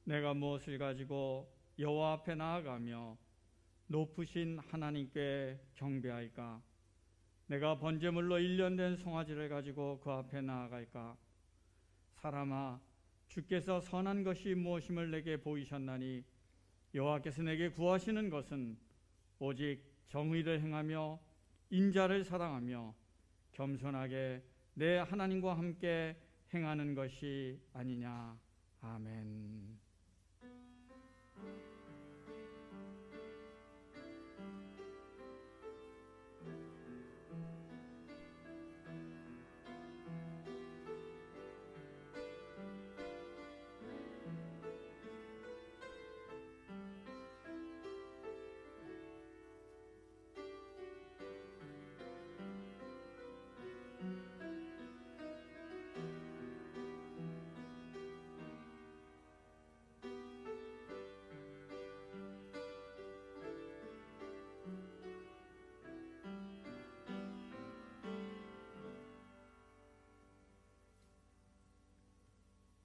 내가 무엇을 가지고 여호와 앞에 나아가며 높으신 하나님께 경배할까? 내가 번제물로 일련된 송아지를 가지고 그 앞에 나아갈까? 사람아, 주께서 선한 것이 무엇임을 내게 보이셨나니 여호와께서 내게 구하시는 것은 오직 정의를 행하며 인자를 사랑하며 겸손하게 내 하나님과 함께 행하는 것이 아니냐. 아멘.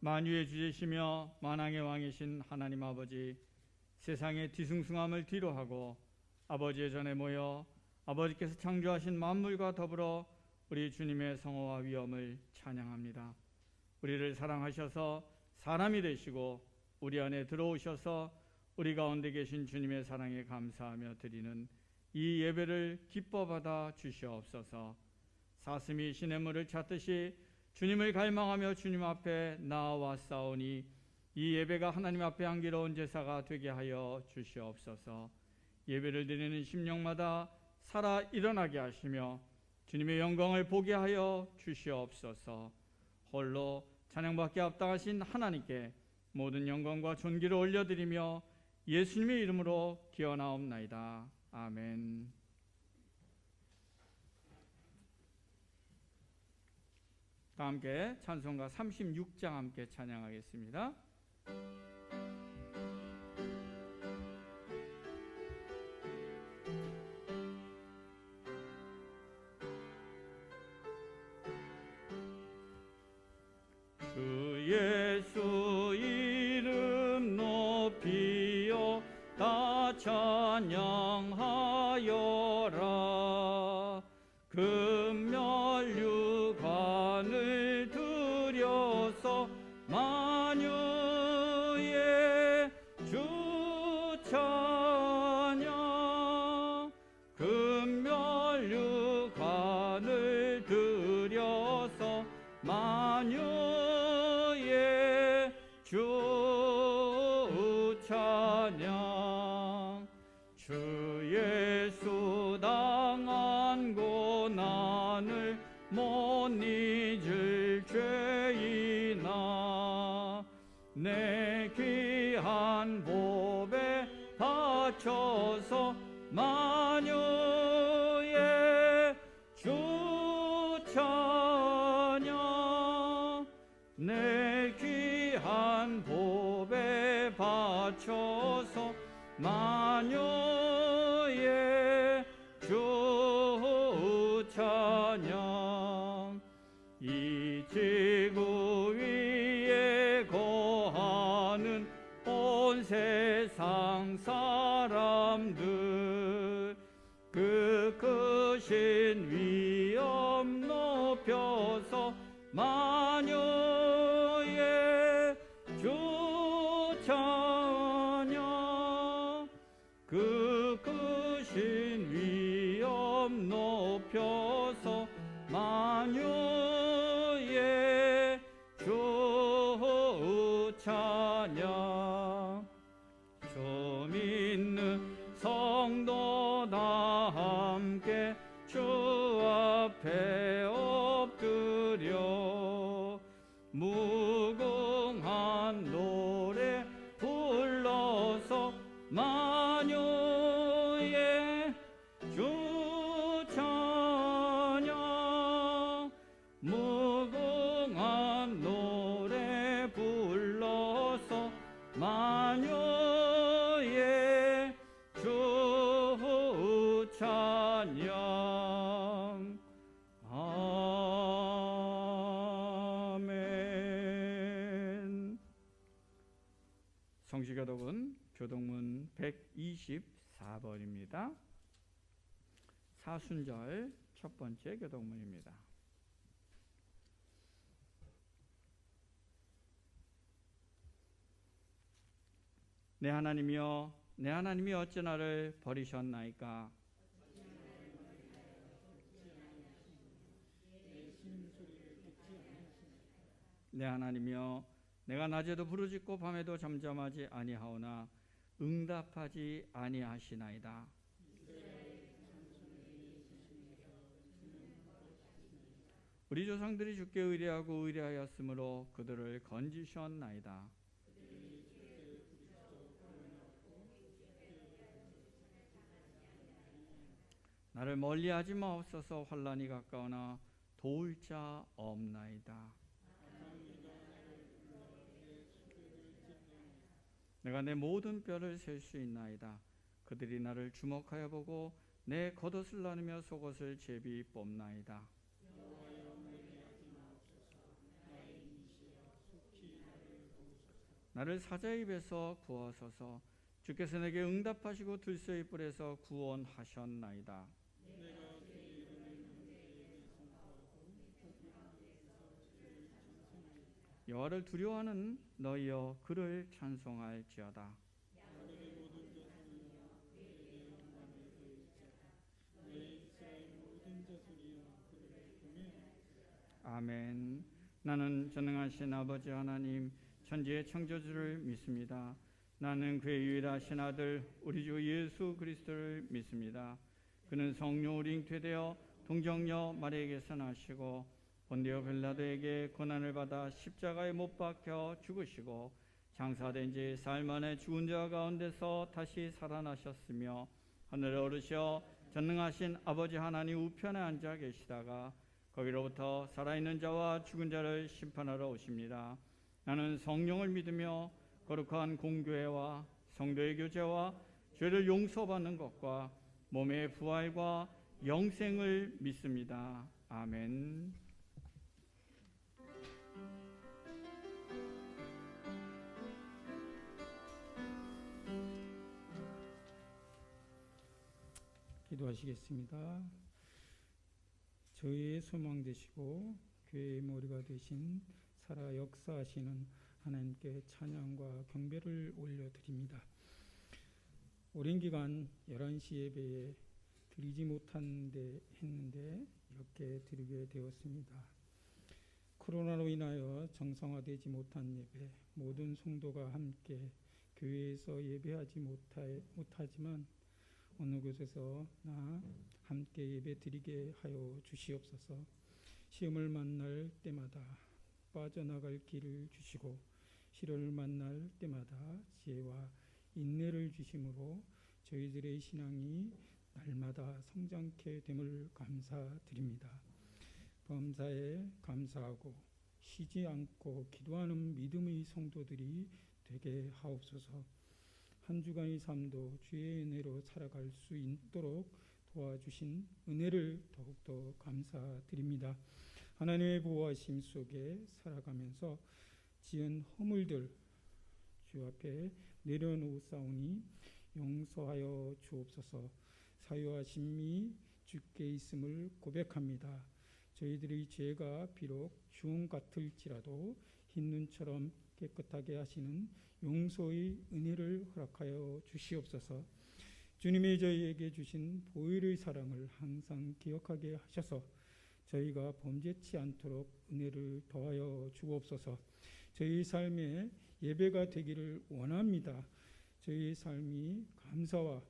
만유의 주제시며 만왕의 왕이신 하나님 아버지, 세상의 뒤숭숭함을 뒤로하고 아버지의 전에 모여 아버지께서 창조하신 만물과 더불어 우리 주님의 성호와 위엄을 찬양합니다. 우리를 사랑하셔서 사람이 되시고 우리 안에 들어오셔서 우리 가운데 계신 주님의 사랑에 감사하며 드리는 이 예배를 기뻐 받아 주시옵소서. 사슴이 시냇물을 찾듯이 주님을 갈망하며 주님 앞에 나아왔사오니 이 예배가 하나님 앞에 향기로운 제사가 되게 하여 주시옵소서. 예배를 드리는 심령마다 살아 일어나게 하시며 주님의 영광을 보게 하여 주시옵소서. 홀로 찬양받기 합당하신 하나님께 모든 영광과 존귀를 올려드리며 예수님의 이름으로 기원하옵나이다. 아멘. 다 함께 찬송가 36장 함께 찬양하겠습니다. 주 예수 이름 높이어 다 찬양하여라. 금면류관을 들여서 만유의 주 찬양. 금면류관을 들여서 만유의 주 찬양. 주 예수 당한 고난을 못 잊을 죄이나 내 귀한 보배 바쳐서 만유의 주 찬양. 내 귀한 보배 바쳐서 만유의 주 찬양. 이 지구 위에 거하는 온 세상 사람들 그 크신 위엄 높여서 만유의 주 찬양. 그 크신 위엄 높여서 만유의 주 찬양. 주 믿는 성도 다 함께 주 앞에 엎드려 무궁한 노래 불러서 만유의 주 찬양. 무궁한 노래 불러서 성시교독은 교독문 124번입니다. 사순절 첫 번째 교독문입니다. 내 하나님이여, 내 하나님이 어찌 나를 버리셨나이까? 내 하나님이여, 내가 낮에도 부르짖고 밤에도 잠잠하지 아니하오나 응답하지 아니하시나이다. 우리 조상들이 주께 의뢰하고 의뢰하였으므로 그들을 건지셨나이다. 나를 멀리하지 마옵소서. 환난이 가까우나 도울 자 없나이다. 내가 내 모든 뼈를 셀 수 있나이다. 그들이 나를 주목하여 보고 내 겉옷을 나누며 속옷을 제비 뽑나이다. 나를 사자의 입에서 구하소서. 주께서 내게 응답하시고 들소의 뿔에서 구원하셨나이다. 여호와를 두려워하는 너희여 그를 찬송할지어다. 아멘. 나는 전능하신 아버지 하나님 천지의 창조주를 믿습니다. 나는 그의 유일하신 아들 우리 주 예수 그리스도를 믿습니다. 그는 성령으로 잉태되어 동정녀 마리아에게서 나시고 본디오 빌라도에게 고난을 받아 십자가에 못 박혀 죽으시고 장사된 지 사흘 만에 죽은 자 가운데서 다시 살아나셨으며 하늘에 오르셔 전능하신 아버지 하나님 우편에 앉아 계시다가 거기로부터 살아있는 자와 죽은 자를 심판하러 오십니다. 나는 성령을 믿으며 거룩한 공교회와 성도의 교제와 죄를 용서받는 것과 몸의 부활과 영생을 믿습니다. 아멘. 기도하시겠습니다. 저희의 소망 되시고 교회의 머리가 되신 살아 역사하시는 하나님께 찬양과 경배를 올려드립니다. 오랜 기간 11시 예배에 드리지 못한데 했는데 이렇게 드리게 되었습니다. 코로나로 인하여 정상화되지 못한 예배, 모든 성도가 함께 교회에서 예배하지 못하지만 어느 곳에서 함께 예배 드리게 하여 주시옵소서. 시험을 만날 때마다 빠져나갈 길을 주시고 시련을 만날 때마다 지혜와 인내를 주심으로 저희들의 신앙이 날마다 성장케 됨을 감사드립니다. 범사에 감사하고 쉬지 않고 기도하는 믿음의 성도들이 되게 하옵소서. 한 주간의 삶도 주의 은혜로 살아갈 수 있도록 도와주신 은혜를 더욱더 감사드립니다. 하나님의 보호하심 속에 살아가면서 지은 허물들 주 앞에 내려놓사오니 용서하여 주옵소서. 사유와 심미 주께 있음을 고백합니다. 저희들의 죄가 비록 주홍 같을지라도 흰 눈처럼 깨끗하게 하시는 용서의 은혜를 허락하여 주시옵소서. 주님이 저희에게 주신 보혈의 사랑을 항상 기억하게 하셔서 저희가 범죄치 않도록 은혜를 더하여 주옵소서. 저희 삶에 예배가 되기를 원합니다. 저희 삶이 감사와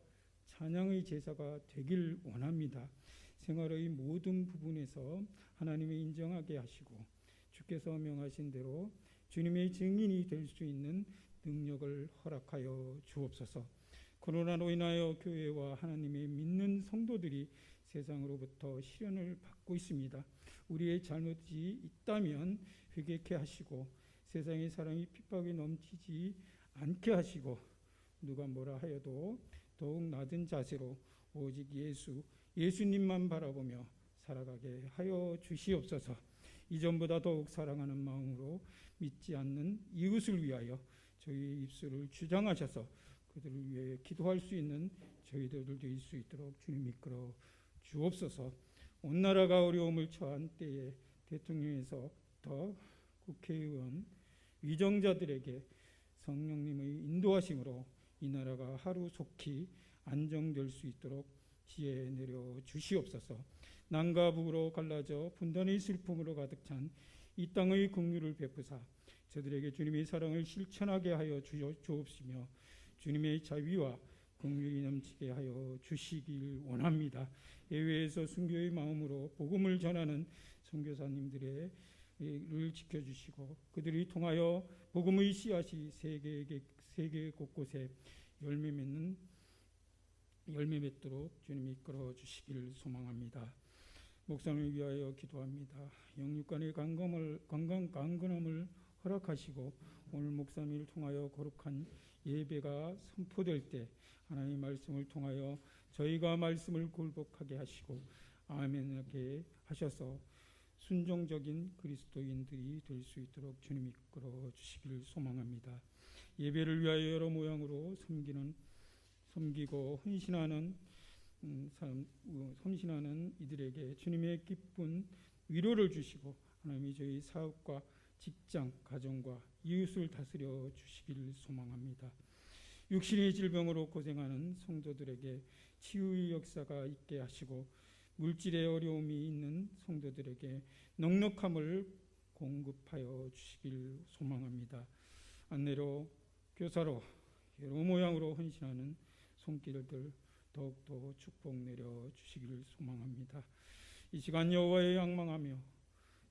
찬양의 제사가 되길 원합니다. 생활의 모든 부분에서 하나님을 인정하게 하시고 주께서 명하신 대로 주님의 증인이 될 수 있는 능력을 허락하여 주옵소서. 코로나로 인하여 교회와 하나님의 믿는 성도들이 세상으로부터 시련을 받고 있습니다. 우리의 잘못이 있다면 회개케 하시고 세상의 사랑이 핍박이 넘치지 않게 하시고 누가 뭐라 하여도 더욱 낮은 자세로 오직 예수님만 바라보며 살아가게 하여 주시옵소서. 이전보다 더욱 사랑하는 마음으로 믿지 않는 이웃을 위하여 저희 입술을 주장하셔서 그들을 위해 기도할 수 있는 저희들도 될 수 있도록 주님 이끌어 주옵소서. 온 나라가 어려움을 처한 때에 대통령에서부터 국회의원, 위정자들에게 성령님의 인도하심으로 이 나라가 하루속히 안정될 수 있도록 지혜 내려 주시옵소서. 남과 북으로 갈라져 분단의 슬픔으로 가득 찬 이 땅의 긍휼을 베푸사 저들에게 주님의 사랑을 실천하게 하여 주옵시며 주님의 자비와 긍휼이 넘치게 하여 주시길 원합니다. 해외에서 순교의 마음으로 복음을 전하는 선교사님들을 지켜주시고 그들이 통하여 복음의 씨앗이 세계 곳곳에 열매 맺도록 주님이 이끌어 주시기를 소망합니다. 목사님을 위하여 기도합니다. 영육간의 강건함을 허락하시고 오늘 목사님을 통하여 거룩한 예배가 선포될 때 하나님의 말씀을 통하여 저희가 말씀을 굴복하게 하시고 아멘하게 하셔서 순종적인 그리스도인들이 될 수 있도록 주님 이끌어 주시기를 소망합니다. 예배를 위하여 여러 모양으로 섬기고 헌신하는 이들에게 주님의 기쁜 위로를 주시고 하나님이 저희 사업과 직장, 가정과 이웃을 다스려 주시기를 소망합니다. 육신의 질병으로 고생하는 성도들에게 치유의 역사가 있게 하시고 물질의 어려움이 있는 성도들에게 넉넉함을 공급하여 주시길 소망합니다. 안내로, 교사로 여러 모양으로 헌신하는 손길들 더욱더 축복 내려 주시기를 소망합니다. 이 시간 여호와의仰망하며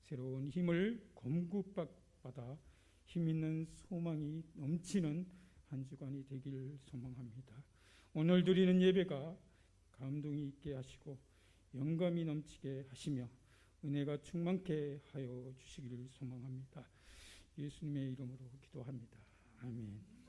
새로운 힘을 공급받아 힘있는 소망이 넘치는 한 주간이 되길 소망합니다. 오늘 드리는 예배가 감동이 있게 하시고 영감이 넘치게 하시며 은혜가 충만케 하여 주시기를 소망합니다. 예수님의 이름으로 기도합니다. 아멘.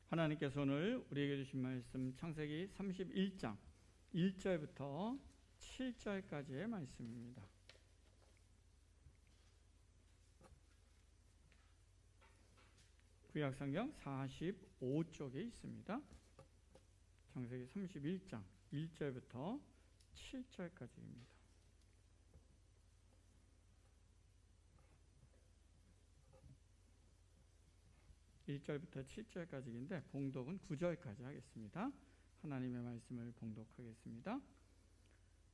하나님께서 오늘 우리에게 주신 말씀 창세기 31장 1절부터 7절까지의 말씀입니다. 구약성경 45쪽에 있습니다. 창세기 31장 1절부터 7절까지입니다. 1절부터 7절까지인데 봉독은 9절까지 하겠습니다. 하나님의 말씀을 봉독하겠습니다.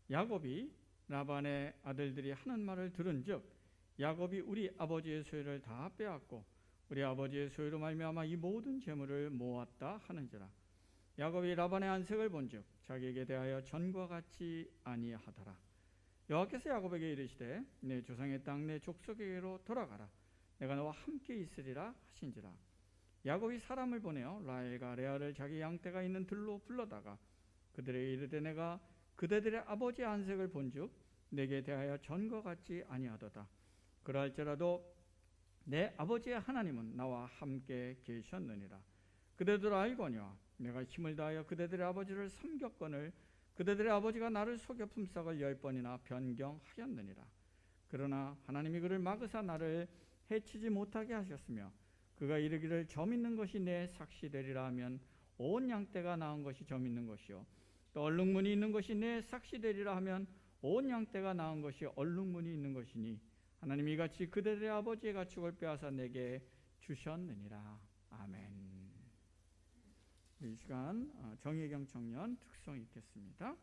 야곱이 라반의 아들들이 하는 말을 들은즉 야곱이 우리 아버지의 소유를 다 빼앗고 우리 아버지의 소유로 말미암아 이 모든 재물을 모았다 하는지라. 야곱이 라반의 안색을 본즉 자기에게 대하여 전과 같지 아니하더라. 여호와께서 야곱에게 이르시되 내 조상의 땅 내 족속에게로 돌아가라. 내가 너와 함께 있으리라 하신지라. 야곱이 사람을 보내어 라헬과 레아를 자기 양떼가 있는 들로 불러다가 그들에게 이르되 내가 그대들의 아버지의 안색을 본즉 내게 대하여 전과 같지 아니하도다. 그러할지라도 내 아버지의 하나님은 나와 함께 계셨느니라. 그대들 알거니와 내가 힘을 다하여 그대들의 아버지를 섬겼거늘 그대들의 아버지가 나를 속여 품삯을 10번이나 변경하였느니라. 그러나 하나님이 그를 막으사 나를 해치지 못하게 하셨으며 그가 이르기를 점 있는 것이 내 삭시되리라 하면 온 양떼가 낳은 것이 점 있는 것이요 또 얼룩무늬 있는 것이 내 삭시되리라 하면 온 양떼가 낳은 것이 얼룩무늬 있는 것이니 하나님이 같이 그들의 아버지의 가축을 빼앗아 내게 주셨느니라. 아멘. 이 시간 정혜경 청년 특송 읽겠습니다.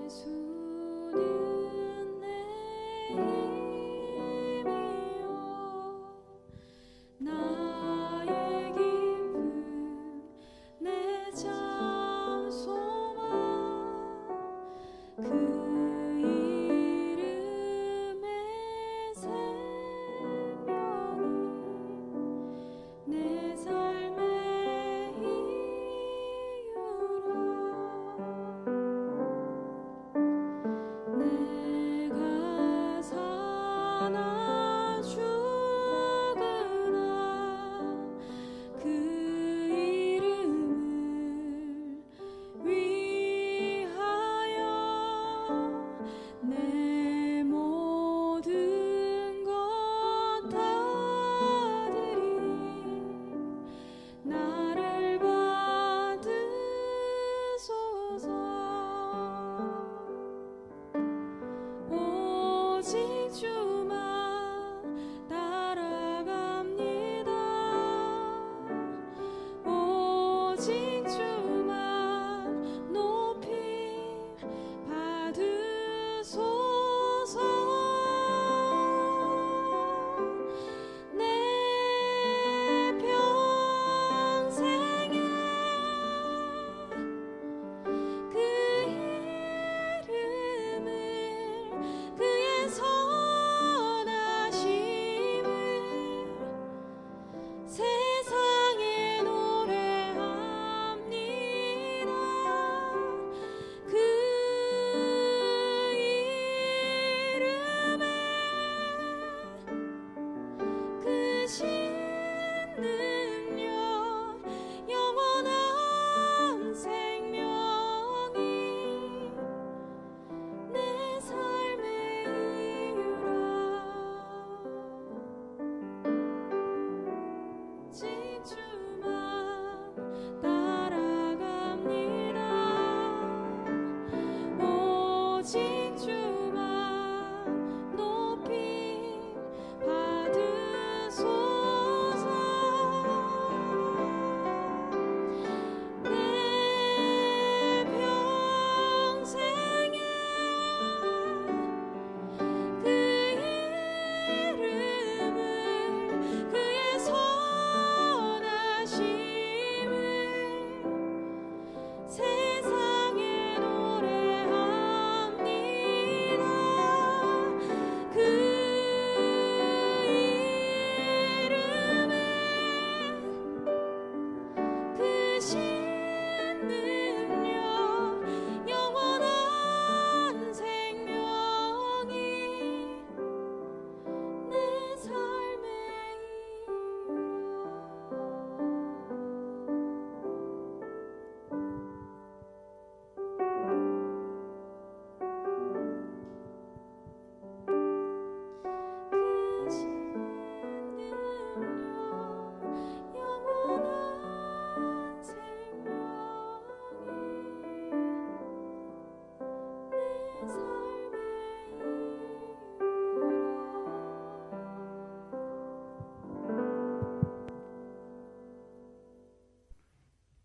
예수는 내 힘이요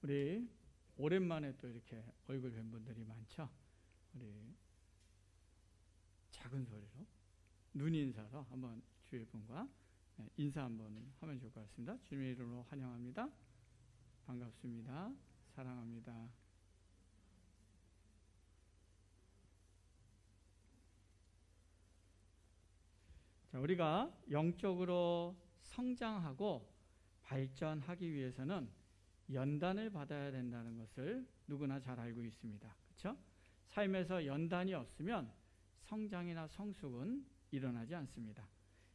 우리 오랜만에 또 이렇게 얼굴 뵌 분들이 많죠. 우리 작은 소리로 눈 인사로 한번 주위 분과 인사 한번 하면 좋을 것 같습니다. 주님의 이름으로 환영합니다. 반갑습니다. 사랑합니다. 자, 우리가 영적으로 성장하고 발전하기 위해서는 연단을 받아야 된다는 것을 누구나 잘 알고 있습니다. 그렇죠? 삶에서 연단이 없으면 성장이나 성숙은 일어나지 않습니다.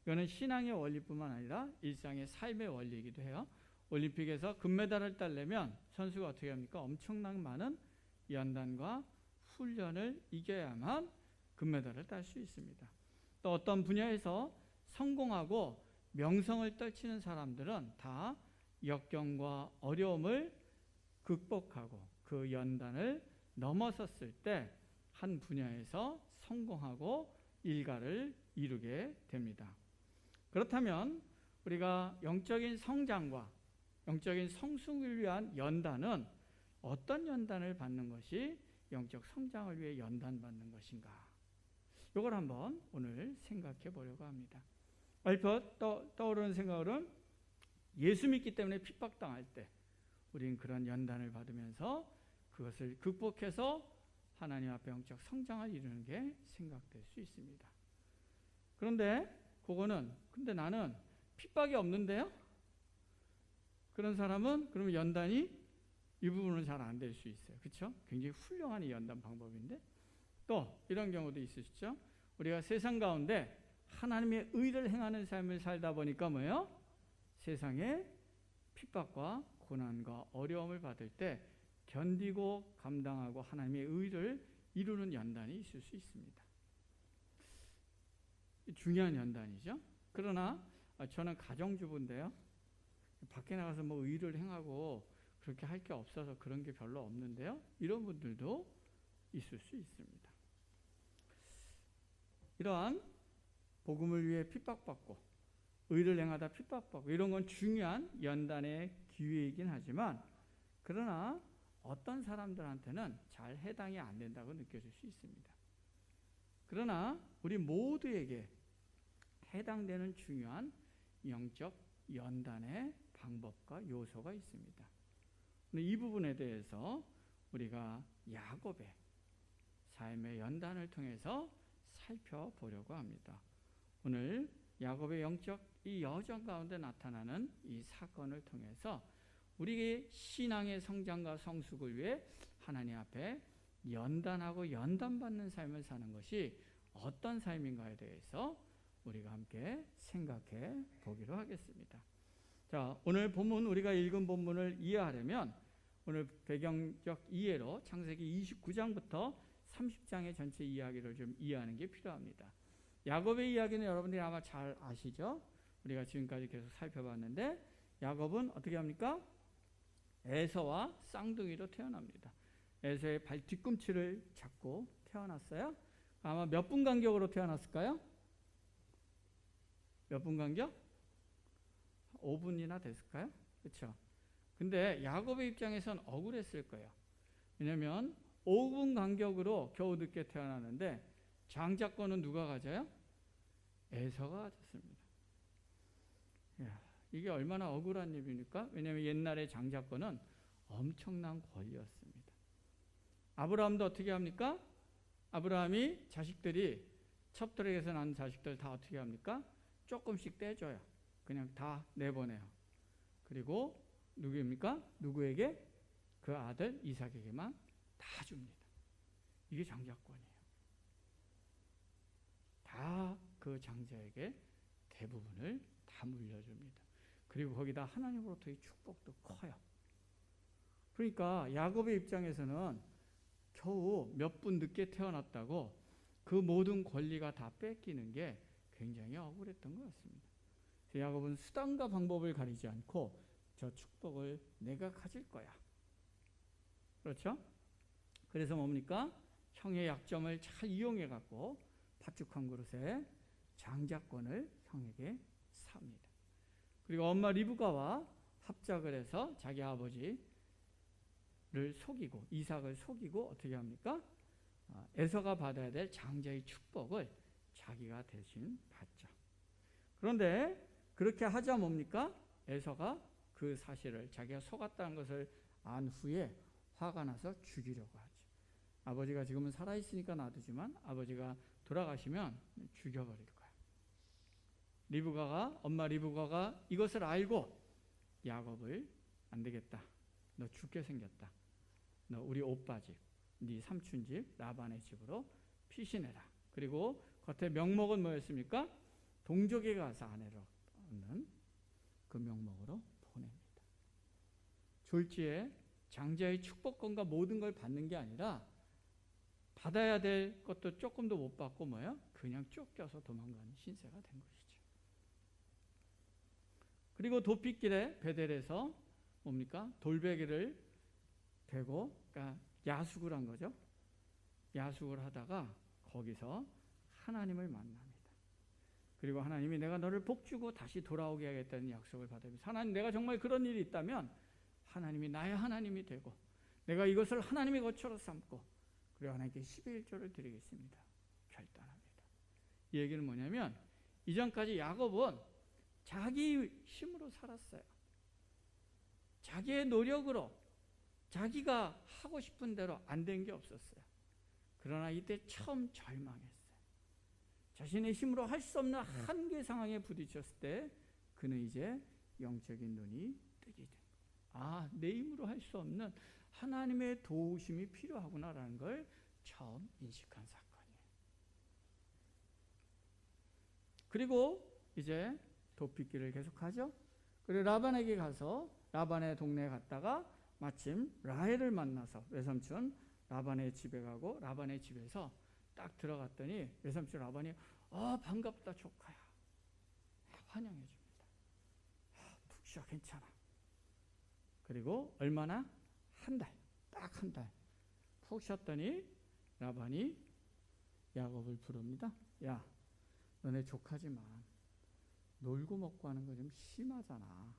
이거는 신앙의 원리뿐만 아니라 일상의 삶의 원리이기도 해요. 올림픽에서 금메달을 따려면 선수가 어떻게 합니까? 엄청난 많은 연단과 훈련을 이겨야만 금메달을 딸 수 있습니다. 또 어떤 분야에서 성공하고 명성을 떨치는 사람들은 다 역경과 어려움을 극복하고 그 연단을 넘어섰을 때 한 분야에서 성공하고 일가를 이루게 됩니다. 그렇다면 우리가 영적인 성장과 영적인 성숙을 위한 연단은 어떤 연단을 받는 것이 영적 성장을 위해 연단받는 것인가? 이걸 한번 오늘 생각해 보려고 합니다. 얼핏 떠오르는 생각은 예수 믿기 때문에 핍박당할 때 우리는 그런 연단을 받으면서 그것을 극복해서 하나님 앞에 영적 성장을 이루는 게 생각될 수 있습니다. 그런데 근데 나는 핍박이 없는데요? 그런 사람은 그러면 연단이 이 부분은 잘 안 될 수 있어요. 그렇죠? 굉장히 훌륭한 이 연단 방법인데 또 이런 경우도 있으시죠? 우리가 세상 가운데 하나님의 의를 행하는 삶을 살다 보니까 뭐예요? 세상에 핍박과 고난과 어려움을 받을 때 견디고 감당하고 하나님의 의를 이루는 연단이 있을 수 있습니다. 중요한 연단이죠. 그러나 저는 가정주부인데요. 밖에 나가서 뭐 의를 행하고 그렇게 할 게 없어서 그런 게 별로 없는데요. 이런 분들도 있을 수 있습니다. 이러한 복음을 위해 핍박받고 의를 행하다 핍박받고 이런 건 중요한 연단의 기회이긴 하지만 그러나 어떤 사람들한테는 잘 해당이 안 된다고 느껴질 수 있습니다. 그러나 우리 모두에게 해당되는 중요한 영적 연단의 방법과 요소가 있습니다. 이 부분에 대해서 우리가 야곱의 삶의 연단을 통해서 살펴보려고 합니다. 오늘 야곱의 영적 이 여정 가운데 나타나는 이 사건을 통해서 우리의 신앙의 성장과 성숙을 위해 하나님 앞에 연단하고 연단받는 삶을 사는 것이 어떤 삶인가에 대해서 우리가 함께 생각해 보기로 하겠습니다. 자, 오늘 본문 우리가 읽은 본문을 이해하려면 오늘 배경적 이해로 창세기 29장부터 30장의 전체 이야기를 좀 이해하는 게 필요합니다. 야곱의 이야기는 여러분들이 아마 잘 아시죠? 우리가 지금까지 계속 살펴봤는데 야곱은 어떻게 합니까? 에서와 쌍둥이로 태어납니다. 에서의 발 뒤꿈치를 잡고 태어났어요. 아마 몇 분 간격으로 태어났을까요? 몇 분 간격? 5분이나 됐을까요? 그렇죠? 근데 야곱의 입장에선 억울했을 거예요. 왜냐하면 5분 간격으로 겨우 늦게 태어났는데 장자권은 누가 가져요? 에서가 가졌습니다. 이게 얼마나 억울한 일입니까? 왜냐하면 옛날에 장자권은 엄청난 권리였습니다. 아브라함도 어떻게 합니까? 아브라함이 자식들이 첩들에게서 난 자식들 다 어떻게 합니까? 조금씩 떼줘요. 그냥 다 내보내요. 그리고 누구입니까? 누구에게? 그 아들 이삭에게만 다 줍니다. 이게 장자권이에요. 다 그 장자에게 대부분을 다 물려줍니다. 그리고 거기다 하나님으로부터의 축복도 커요. 그러니까 야곱의 입장에서는 겨우 몇 분 늦게 태어났다고 그 모든 권리가 다 뺏기는 게 굉장히 억울했던 것 같습니다. 야곱은 수단과 방법을 가리지 않고 저 축복을 내가 가질 거야. 그렇죠? 그래서 뭡니까? 형의 약점을 잘 이용해 갖고 팥죽 한 그릇에 장자권을 형에게 삽니다. 그리고 엄마 리브가와 합작을 해서 자기 아버지를 속이고 이삭을 속이고 어떻게 합니까? 에서가 받아야 될 장자의 축복을 자기가 대신 받죠. 그런데 그렇게 하자 뭡니까? 에서가 그 사실을 자기가 속았다는 것을 안 후에 화가 나서 죽이려고 하죠. 아버지가 지금은 살아있으니까 놔두지만 아버지가 돌아가시면 죽여버릴 거야. 엄마 리브가가 이것을 알고 야곱을 안 되겠다. 너 죽게 생겼다. 너 우리 오빠 집, 네 삼촌 집, 라반의 집으로 피신해라. 그리고 겉에 명목은 뭐였습니까? 동족에 가서 아내로 얻는 그 명목으로 보냅니다. 졸지에 장자의 축복권과 모든 걸 받는 게 아니라 받아야 될 것도 조금도 못 받고 뭐예요? 그냥 쫓겨서 도망가는 신세가 된 것이죠. 그리고 도피길에 베델에서 뭡니까? 돌베개를 대고 그러니까 야숙을 한 거죠. 야숙을 하다가 거기서 하나님을 만납니다. 그리고 하나님이 내가 너를 복주고 다시 돌아오게 하겠다는 약속을 받으면서 하나님 내가 정말 그런 일이 있다면 하나님이 나의 하나님이 되고 내가 이것을 하나님의 거처로 삼고 그리고 하나님께 11조를 드리겠습니다. 결단합니다. 이 얘기는 뭐냐면 이전까지 야곱은 자기 힘으로 살았어요. 자기의 노력으로 자기가 하고 싶은 대로 안 된 게 없었어요. 그러나 이때 처음 절망했어요. 자신의 힘으로 할 수 없는 한계 상황에 부딪혔을 때 그는 이제 영적인 눈이 뜨게 된 거예요. 내 힘으로 할 수 없는 하나님의 도우심이 필요하구나라는 걸 처음 인식한 사건이에요. 그리고 이제 도피길을 계속하죠. 그리고 라반에게 가서 라반의 동네에 갔다가 마침 라헬을 만나서 외삼촌 라반의 집에 가고 라반의 집에서 딱 들어갔더니 외삼촌 라반이 반갑다 조카야 환영해 줍니다. 푹 쉬어 괜찮아. 그리고 얼마나? 한 달, 딱 한 달 푹 쉬었더니 라반이 야곱을 부릅니다. 야, 너네 조카지만 놀고 먹고 하는 거 좀 심하잖아.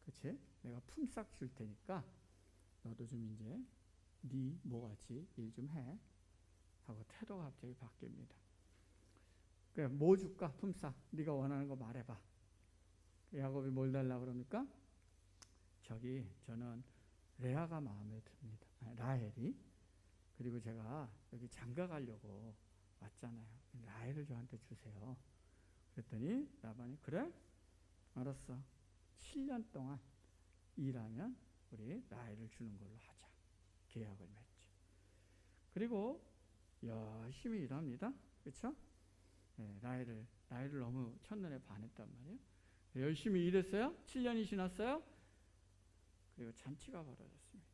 그치? 내가 품삯 줄 테니까 너도 좀 이제 네 뭐같이 일 좀 해 하고 태도가 갑자기 바뀝니다. 그래, 뭐 줄까? 품삯. 네가 원하는 거 말해봐. 야곱이 뭘 달라고 그럽니까? 저는 레아가 마음에 듭니다. 라헬이. 그리고 제가 여기 장가 가려고 왔잖아요. 라헬을 저한테 주세요. 그랬더니 라반이 그래? 알았어. 7년 동안 일하면 우리 라헬을 주는 걸로 하자. 계약을 맺죠. 그리고 열심히 일합니다. 그렇죠? 네, 라헬을 너무 첫눈에 반했단 말이에요. 열심히 일했어요. 7년이 지났어요. 그리고 잔치가 벌어졌습니다.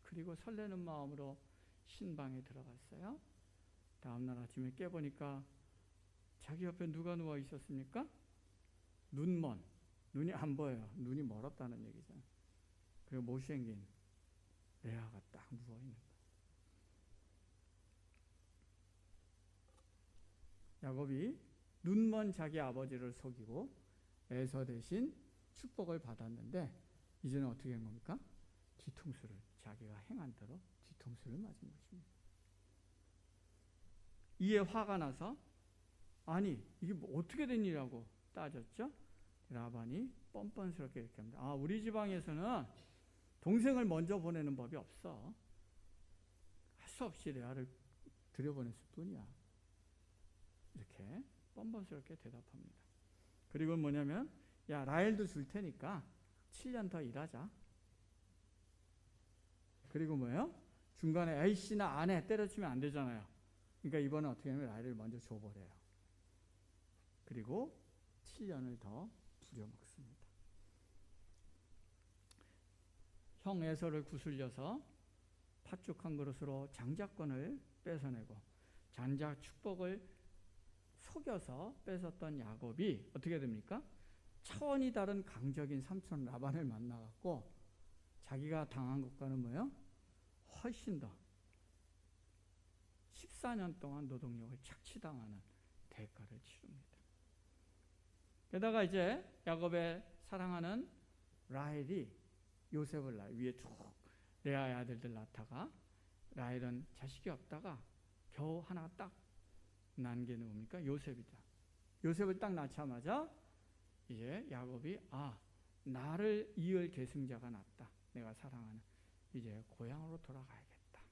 그리고 설레는 마음으로 신방에 들어갔어요. 다음날 아침에 깨보니까 자기 옆에 누가 누워 있었습니까? 눈이 안 보여요. 눈이 멀었다는 얘기죠. 그리고 못생긴 레아가 딱 누워 있는 거예요. 야곱이 눈먼 자기 아버지를 속이고 에서 대신 축복을 받았는데 이제는 어떻게 한 겁니까? 뒤통수를 자기가 행한 대로 뒤통수를 맞은 것입니다. 이에 화가 나서 아니 이게 뭐 어떻게 된 일이라고 따졌죠. 라반이 뻔뻔스럽게 이렇게 합니다. 우리 지방에서는 동생을 먼저 보내는 법이 없어. 할 수 없이 레아를 들여보냈을 뿐이야. 이렇게 뻔뻔스럽게 대답합니다. 그리고 뭐냐면 야 라헬도 줄 테니까 7년 더 일하자. 그리고 뭐예요? 중간에 A씨나 아내 때려치면 안 되잖아요. 그러니까 이번에 어떻게 하면 라헬을 먼저 줘버려요. 그리고 7년을 더 부려먹습니다. 형 에서를 구슬려서 팥죽 한 그릇으로 장자권을 뺏어내고 장자 축복을 속여서 뺏었던 야곱이 어떻게 됩니까? 차원이 다른 강적인 삼촌 라반을 만나갖고 자기가 당한 것과는 뭐예요? 훨씬 더 14년 동안 노동력을 착취당하는 대가를 치릅니다. 게다가 이제 야곱의 사랑하는 라헬이 요셉을 낳아요. 위에 쭉 레아의 아들들 낳다가 라헬은 자식이 없다가 겨우 하나 딱 난 게 누굽니까? 요셉이다. 요셉을 딱 낳자마자 이제 야곱이 나를 이을 계승자가 났다. 내가 사랑하는 이제 고향으로 돌아가야겠다.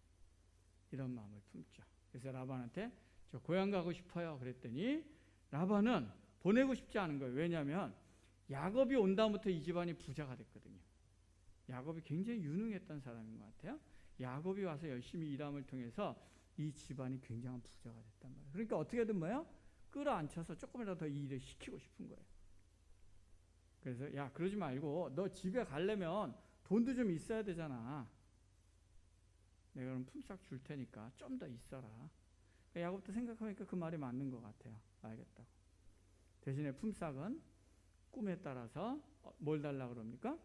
이런 마음을 품죠. 그래서 라반한테 저 고향 가고 싶어요. 그랬더니 라반은 보내고 싶지 않은 거예요. 왜냐하면 야곱이 온 다음부터 이 집안이 부자가 됐거든요. 야곱이 굉장히 유능했던 사람인 것 같아요. 야곱이 와서 열심히 일함을 통해서 이 집안이 굉장한 부자가 됐단 말이에요. 그러니까 어떻게든 뭐예요? 끌어안혀서 조금이라도 더 이 일을 시키고 싶은 거예요. 그래서 야 그러지 말고 너 집에 가려면 돈도 좀 있어야 되잖아. 내가 그럼 품삯 줄 테니까 좀 더 있어라. 야곱도 생각하니까 그 말이 맞는 것 같아요. 알겠다고. 대신에 품삯은 꿈에 따라서 뭘 달라고 그럽니까?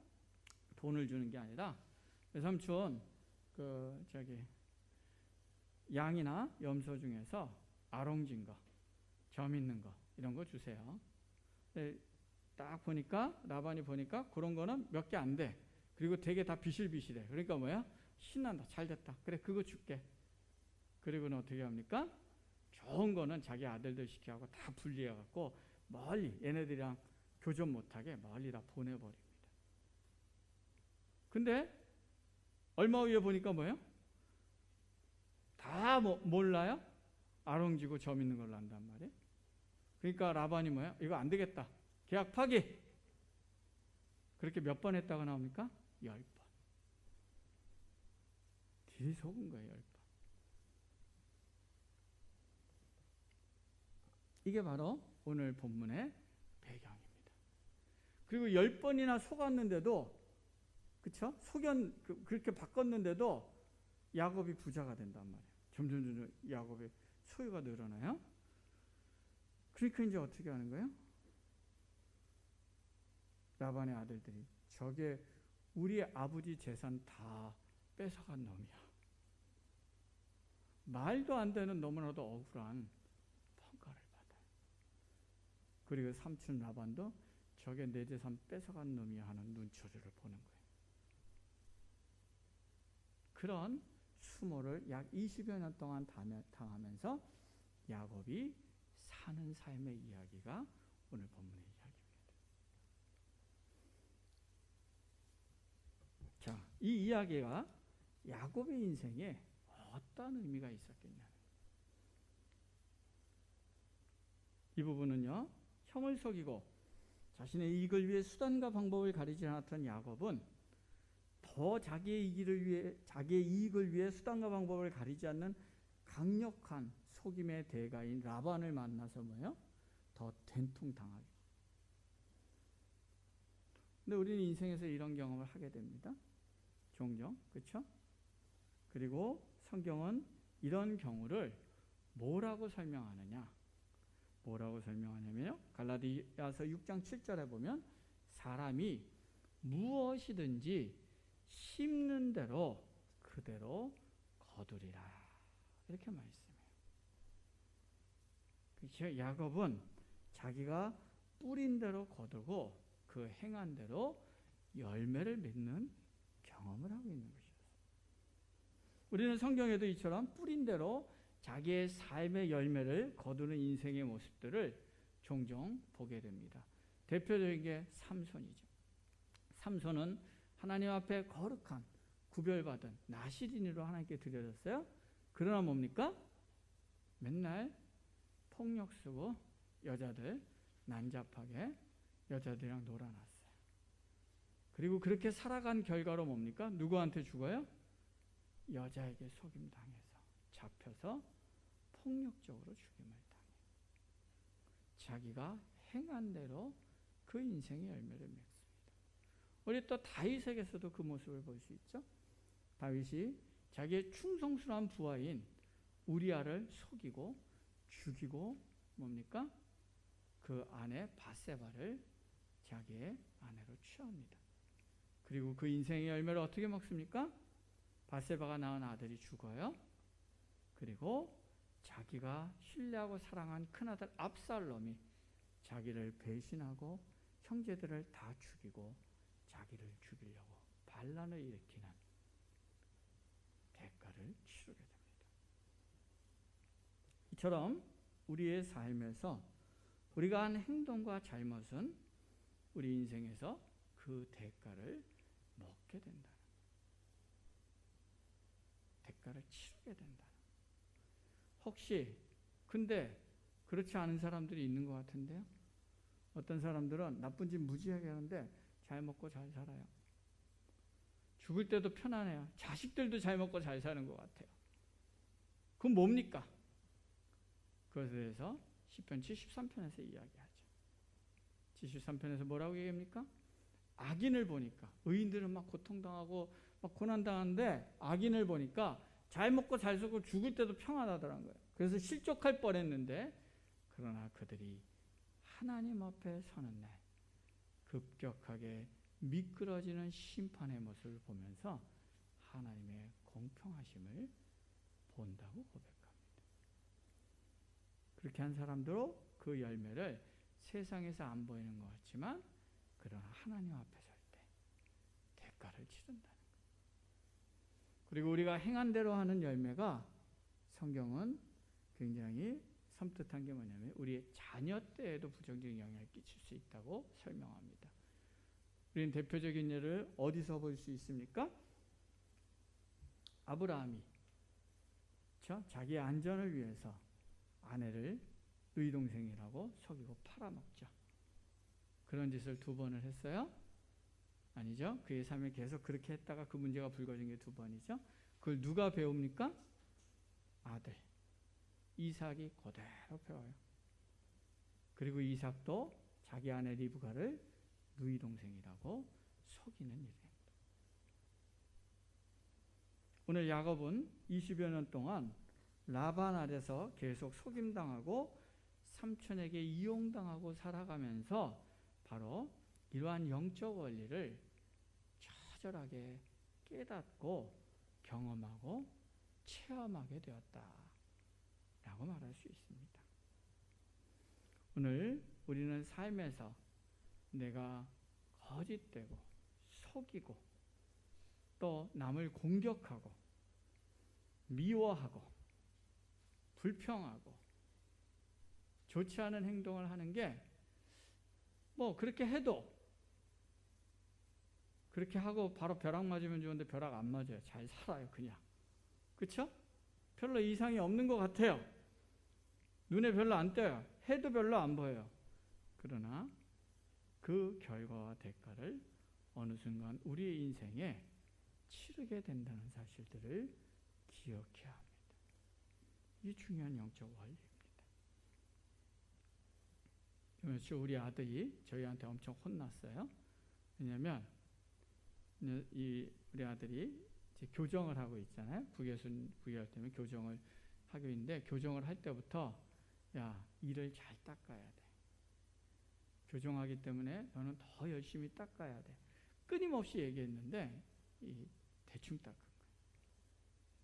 돈을 주는 게 아니라 삼촌 양이나 염소 중에서 아롱진 거, 점 있는 거 이런 거 주세요. 딱 보니까 라반이 보니까 그런 거는 몇 개 안 돼. 그리고 되게 다 비실비실해. 그러니까 뭐야? 신난다. 잘 됐다. 그래 그거 줄게. 그리고는 어떻게 합니까? 좋은 거는 자기 아들들 시켜갖고 다 분리해갖고 멀리 얘네들이랑 교전 못하게 멀리 다 보내버립니다. 근데 얼마 후에 보니까 뭐예요? 다 몰라요? 아롱지고 점 있는 걸로 한단 말이에요. 그러니까 라반이 뭐예요? 이거 안 되겠다. 계약 파기. 그렇게 몇 번 했다고 나옵니까? 10번. 뒤에 속은 거예요. 10번. 이게 바로 오늘 본문의 배경입니다. 그리고 10번이나 속았는데도 그렇죠? 그렇게 바꿨는데도 야곱이 부자가 된단 말이에요. 점점 야곱의 소유가 늘어나요. 그러니까 이제 어떻게 하는 거예요? 라반의 아들들이 저게 우리 아버지 재산 다 뺏어간 놈이야. 말도 안 되는 너무나도 억울한 평가를 받아요. 그리고 삼촌 라반도 저게 내 재산 뺏어간 놈이야 하는 눈초리를 보는 거예요. 그런 수모를 약 20여 년 동안 당하면서 야곱이 사는 삶의 이야기가 오늘 본문의 이야기입니다. 자, 이 이야기가 야곱의 인생에 어떤 의미가 있었겠냐. 이 부분은요, 형을 속이고 자신의 이익을 위해 수단과 방법을 가리지 않았던 야곱은 더 자기의 이익을 위해 수단과 방법을 가리지 않는 강력한 속임의 대가인 라반을 만나서 뭐예요? 더 된통당하게. 근데 우리는 인생에서 이런 경험을 하게 됩니다. 종종, 그렇죠? 그리고 성경은 이런 경우를 뭐라고 설명하느냐? 뭐라고 설명하냐면요, 갈라디아서 6장 7절에 보면 사람이 무엇이든지 심는 대로 그대로 거두리라, 이렇게 말씀해요. 그렇죠? 야곱은 자기가 뿌린 대로 거두고 그 행한 대로 열매를 맺는 경험을 하고 있는 것이었어요. 우리는 성경에도 이처럼 뿌린 대로 자기의 삶의 열매를 거두는 인생의 모습들을 종종 보게 됩니다. 대표적인 게 삼손이죠. 삼손은 하나님 앞에 거룩한 구별받은 나시린으로 하나님께 드려졌어요. 그러나 뭡니까? 맨날 폭력 쓰고 여자들 난잡하게 여자들이랑 놀아놨어요. 그리고 그렇게 살아간 결과로 뭡니까? 누구한테 죽어요? 여자에게 속임당해서 잡혀서 폭력적으로 죽임을 당해요. 자기가 행한 대로 그 인생의 열매를 맺습니다. 우리 또 다윗에게서도 그 모습을 볼 수 있죠. 다윗이 자기의 충성스러운 부하인 우리아를 속이고 죽이고 뭡니까? 그 아내 밧세바를 자기의 아내로 취합니다. 그리고 그 인생의 열매를 어떻게 먹습니까? 밧세바가 낳은 아들이 죽어요. 그리고 자기가 신뢰하고 사랑한 큰아들 압살롬이 자기를 배신하고 형제들을 다 죽이고 자기를 죽이려고 반란을 일으키는 대가를 치르게 됩니다. 이처럼 우리의 삶에서 우리가 한 행동과 잘못은 우리 인생에서 그 대가를 먹게 된다. 대가를 치르게 된다. 혹시 근데 그렇지 않은 사람들이 있는 것 같은데요. 어떤 사람들은 나쁜 짓 무지하게 하는데 잘 먹고 잘 살아요. 죽을 때도 편안해요. 자식들도 잘 먹고 잘 사는 것 같아요. 그건 뭡니까? 그것에 대해서 시편 73편에서 이야기하죠. 73편에서 뭐라고 얘기합니까? 악인을 보니까 의인들은 막 고통당하고 막 고난당하는데 악인을 보니까 잘 먹고 잘 살고 죽을 때도 평안하더라는 거예요. 그래서 실족할 뻔했는데 그러나 그들이 하나님 앞에 서는 날 급격하게 미끄러지는 심판의 모습을 보면서 하나님의 공평하심을 본다고 고백합니다. 그렇게 한 사람도 그 열매를 세상에서 안 보이는 것 같지만 그러나 하나님 앞에 설 때 대가를 치른다는 거예요. 그리고 우리가 행한 대로 하는 열매가 성경은 굉장히 섬뜩한 게 뭐냐면 우리의 자녀 때에도 부정적인 영향을 끼칠 수 있다고 설명합니다. 우리는 대표적인 예를 어디서 볼 수 있습니까? 아브라함이 자기의 안전을 위해서 아내를 누이 동생이라고 속이고 팔아먹죠. 그런 짓을 2번을 했어요? 아니죠. 그의 삶에 계속 그렇게 했다가 그 문제가 불거진 게 2번이죠. 그걸 누가 배웁니까? 아들 이삭이 그대로 배워요. 그리고 이삭도 자기 아내 리브가를 누이 동생이라고 속이는 일입니다. 오늘 야곱은 20여 년 동안 라반 아래서 계속 속임당하고 삼촌에게 이용당하고 살아가면서 바로 이러한 영적 원리를 처절하게 깨닫고 경험하고 체험하게 되었다라고 말할 수 있습니다. 오늘 우리는 삶에서 내가 거짓되고 속이고 또 남을 공격하고 미워하고 불평하고 좋지 않은 행동을 하는 게 뭐 그렇게 해도 그렇게 하고 바로 벼락 맞으면 좋은데 벼락 안 맞아요. 잘 살아요 그냥. 그렇죠? 별로 이상이 없는 것 같아요. 눈에 별로 안 띄어요. 해도 별로 안 보여요. 그러나 그 결과와 대가를 어느 순간 우리의 인생에 치르게 된다는 사실들을 기억해야 합니다. 이게 중요한 영적 원리입니다. 며칠 우리 아들이 저희한테 엄청 혼났어요. 왜냐하면 우리 아들이 이제 교정을 하고 있잖아요. 국외순 부여할 때면 교정을 하고 있는데 교정을 할 때부터 야, 이를 잘 닦아야 돼. 교정하기 때문에 너는 더 열심히 닦아야 돼. 끊임없이 얘기했는데 대충 닦은 거예요.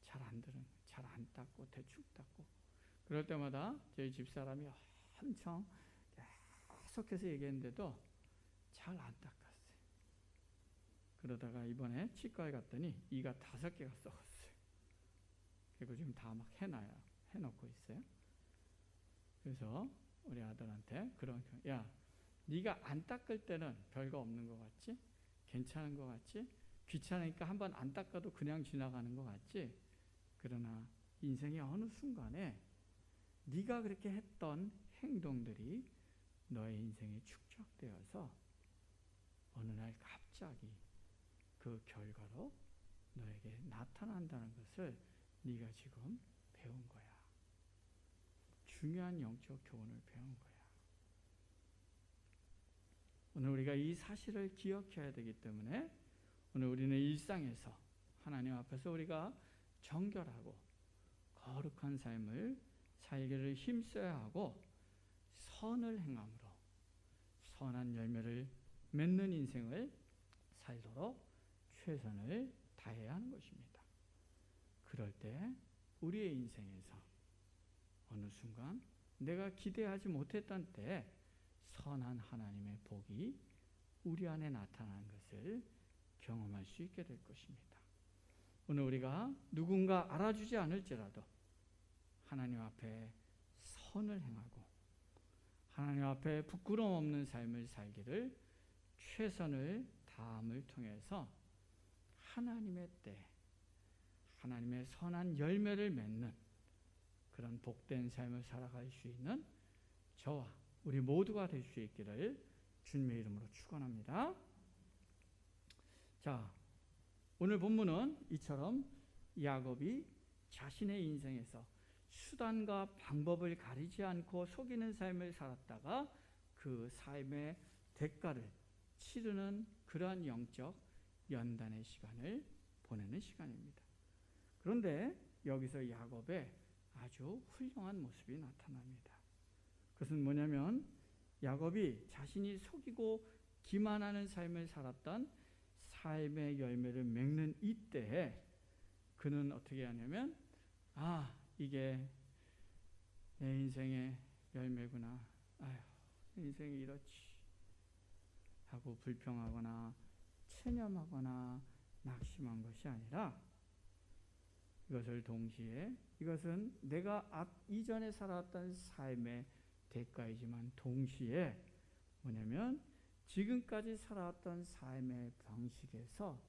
잘 안 들은 거예요. 잘 안 닦고 대충 닦고. 그럴 때마다 저희 집사람이 엄청 계속해서 얘기했는데도 잘 안 닦았어요. 그러다가 이번에 치과에 갔더니 이가 5개가 썩었어요. 그리고 지금 다 막 해놓고 있어요. 그래서 우리 아들한테 야, 네가 안 닦을 때는 별거 없는 것 같지? 괜찮은 것 같지? 귀찮으니까 한번 안 닦아도 그냥 지나가는 것 같지? 그러나 인생의 어느 순간에 네가 그렇게 했던 행동들이 너의 인생에 축적되어서 어느 날 갑자기 그 결과로 너에게 나타난다는 것을 네가 지금 배운 거야. 중요한 영적 교훈을 배운 거야. 오늘 우리가 이 사실을 기억해야 되기 때문에 오늘 우리는 일상에서 하나님 앞에서 우리가 정결하고 거룩한 삶을 살기를 힘써야 하고 선을 행함으로 선한 열매를 맺는 인생을 살도록 최선을 다해야 하는 것입니다. 그럴 때 우리의 인생에서 어느 순간 내가 기대하지 못했던 때 선한 하나님의 복이 우리 안에 나타나는 것을 경험할 수 있게 될 것입니다. 오늘 우리가 누군가 알아주지 않을지라도 하나님 앞에 선을 행하고 하나님 앞에 부끄러움 없는 삶을 살기를 최선을 다함을 통해서 하나님의 때, 하나님의 선한 열매를 맺는 그런 복된 삶을 살아갈 수 있는 저와 우리 모두가 될 수 있기를 주님의 이름으로 축원합니다. 자, 오늘 본문은 이처럼 야곱이 자신의 인생에서 수단과 방법을 가리지 않고 속이는 삶을 살았다가 그 삶의 대가를 치르는 그러한 영적 연단의 시간을 보내는 시간입니다. 그런데 여기서 야곱의 아주 훌륭한 모습이 나타납니다. 그것은 뭐냐면 야곱이 자신이 속이고 기만하는 삶을 살았던 삶의 열매를 맺는 이때에 그는 어떻게 하냐면 이게 내 인생의 열매구나. 아휴, 인생이 이렇지 하고 불평하거나 체념하거나 낙심한 것이 아니라 이것은 내가 이전에 살았던 삶의 대가이지만 동시에 뭐냐면 지금까지 살아왔던 삶의 방식에서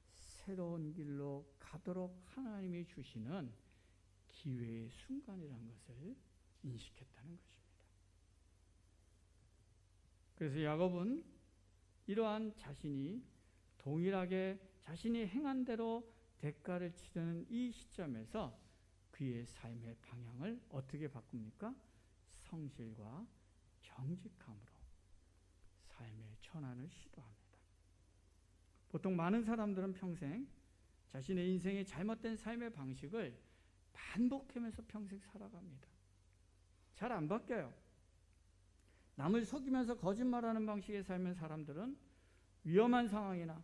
새로운 길로 가도록 하나님이 주시는 기회의 순간이라는 것을 인식했다는 것입니다. 그래서 야곱은 이러한 자신이 동일하게 자신이 행한 대로 대가를 치르는 이 시점에서 그의 삶의 방향을 어떻게 바꿉니까? 성실과 정직함으로 삶의 전환을 시도합니다. 보통 많은 사람들은 평생 자신의 인생의 잘못된 삶의 방식을 반복하면서 평생 살아갑니다. 잘 안 바뀌어요. 남을 속이면서 거짓말하는 방식의 삶의 사람들은 위험한 상황이나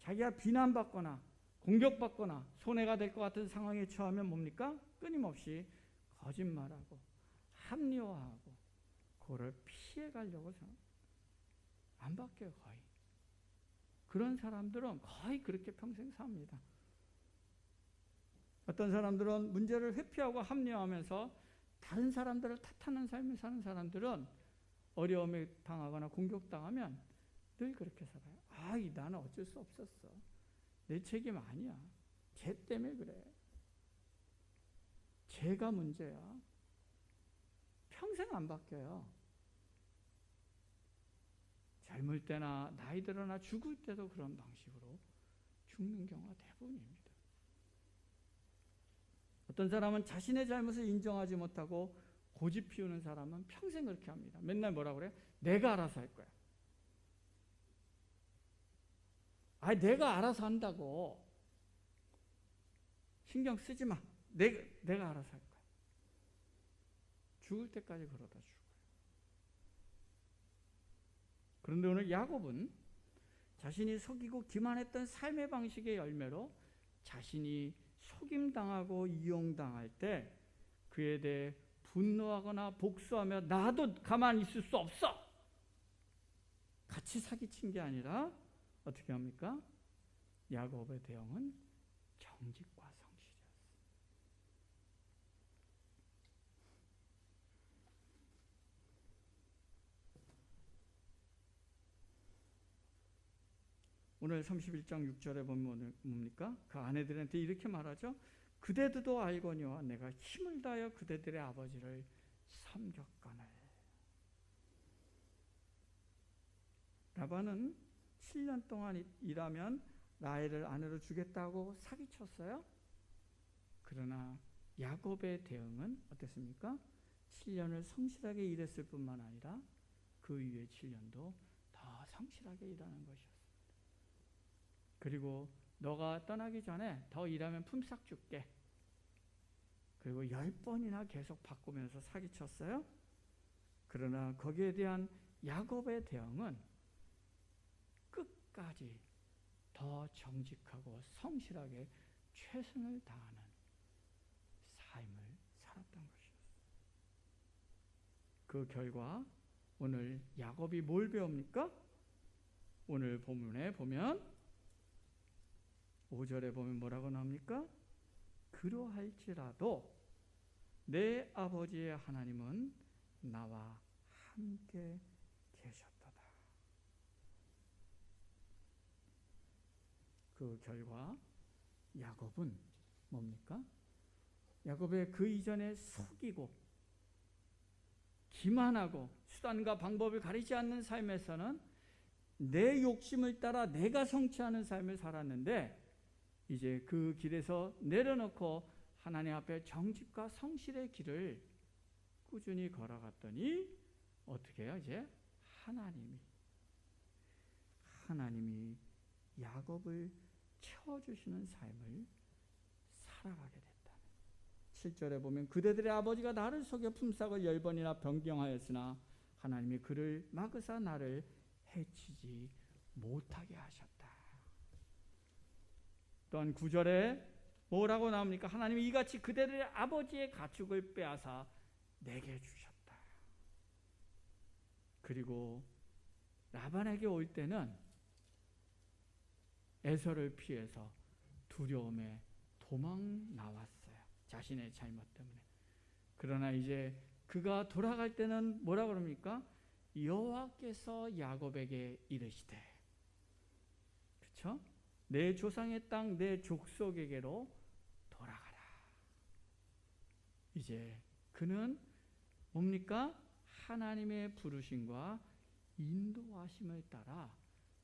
자기가 비난받거나 공격받거나 손해가 될 것 같은 상황에 처하면 뭡니까? 끊임없이 거짓말하고 합리화하고 그거를 피해가려고 안 바뀌어요. 거의. 그런 사람들은 거의 그렇게 평생 삽니다. 어떤 사람들은 문제를 회피하고 합리화하면서 다른 사람들을 탓하는 삶을 사는 사람들은 어려움에 당하거나 공격당하면 늘 그렇게 살아요. 나는 어쩔 수 없었어. 내 책임 아니야. 쟤 때문에 그래. 쟤가 문제야. 평생 안 바뀌어요. 젊을 때나 나이 들어나 죽을 때도 그런 방식으로 죽는 경우가 대부분입니다. 어떤 사람은 자신의 잘못을 인정하지 못하고 고집 피우는 사람은 평생 그렇게 합니다. 맨날 뭐라 그래요? 내가 알아서 할 거야. 내가 알아서 한다고. 신경 쓰지 마. 내가 알아서 할 거야. 죽을 때까지 그러다 죽어요. 그런데 오늘 야곱은 자신이 속이고 기만했던 삶의 방식의 열매로 자신이 속임당하고 이용당할 때 그에 대해 분노하거나 복수하며 나도 가만히 있을 수 없어. 같이 사기친 게 아니라 어떻게 합니까? 야곱의 대응은 정직과 성실이었어요. 오늘 31장 6절에 보면 뭡니까? 그 아내들한테 이렇게 말하죠. 그대들도 알거니와 내가 힘을 다하여 그대들의 아버지를 섬겼거늘. 라반은 7년 동안 일하면 라헬을 아내로 주겠다고 사기쳤어요. 그러나 야곱의 대응은 어땠습니까? 7년을 성실하게 일했을 뿐만 아니라 그 이후의 7년도 더 성실하게 일하는 것이었습니다. 그리고 너가 떠나기 전에 더 일하면 품삯 줄게. 그리고 10번이나 계속 바꾸면서 사기쳤어요. 그러나 거기에 대한 야곱의 대응은 끝까지 더 정직하고 성실하게 최선을 다하는 삶을 살았던 것이었어요. 그 결과 오늘 야곱이 뭘 배웁니까? 오늘 본문에 보면 5절에 보면 뭐라고 나옵니까? 그러할지라도 내 아버지의 하나님은 나와 함께 계셨도다. 그 결과 야곱은 뭡니까? 야곱의 그 이전에 속이고 기만하고 수단과 방법을 가리지 않는 삶에서는 내 욕심을 따라 내가 성취하는 삶을 살았는데 이제 그 길에서 내려놓고 하나님 앞에 정직과 성실의 길을 꾸준히 걸어갔더니 어떻게 해요? 이제 하나님이 야곱을 채워주시는 삶을 살아가게 됐다. 7절에 보면 그대들의 아버지가 나를 속여 품삯을 10번이나 변경하였으나 하나님이 그를 막으사 나를 해치지 못하게 하셨다. 또한 9절에 뭐라고 나옵니까? 하나님이 이같이 그대들의 아버지의 가축을 빼앗아 내게 주셨다. 그리고 라반에게 올 때는 에서를 피해서 두려움에 도망 나왔어요. 자신의 잘못 때문에. 그러나 이제 그가 돌아갈 때는 뭐라 그럽니까? 여호와께서 야곱에게 이르시되, 그렇죠? 내 조상의 땅, 내 족속에게로 돌아가라. 이제 그는 뭡니까? 하나님의 부르심과 인도하심을 따라